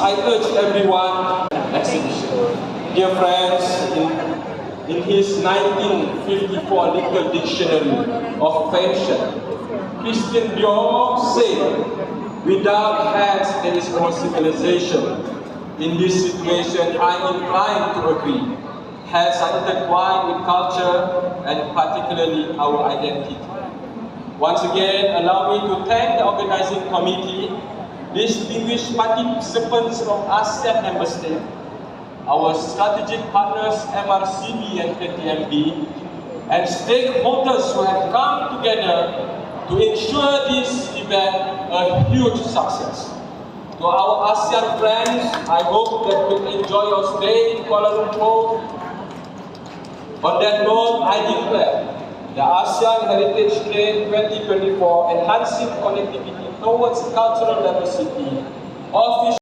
I urge everyone exhibition. Dear friends, in his 1954 legal dictionary of fashion, Christian Dior said, "Without hands there is no civilization." In this situation, I incline to agree. Hands are intertwined with culture and particularly our identity. Once again, allow me to thank the organizing committee, distinguished participants from ASEAN member states, our strategic partners MRCB and KTMB, and stakeholders who have come together to ensure this event a huge success. To our ASEAN friends, I hope that you enjoy your stay in Kuala Lumpur. On that note, I declare the ASEAN Heritage Day 2024 Enhancing Connectivity Towards Cultural Diversity officially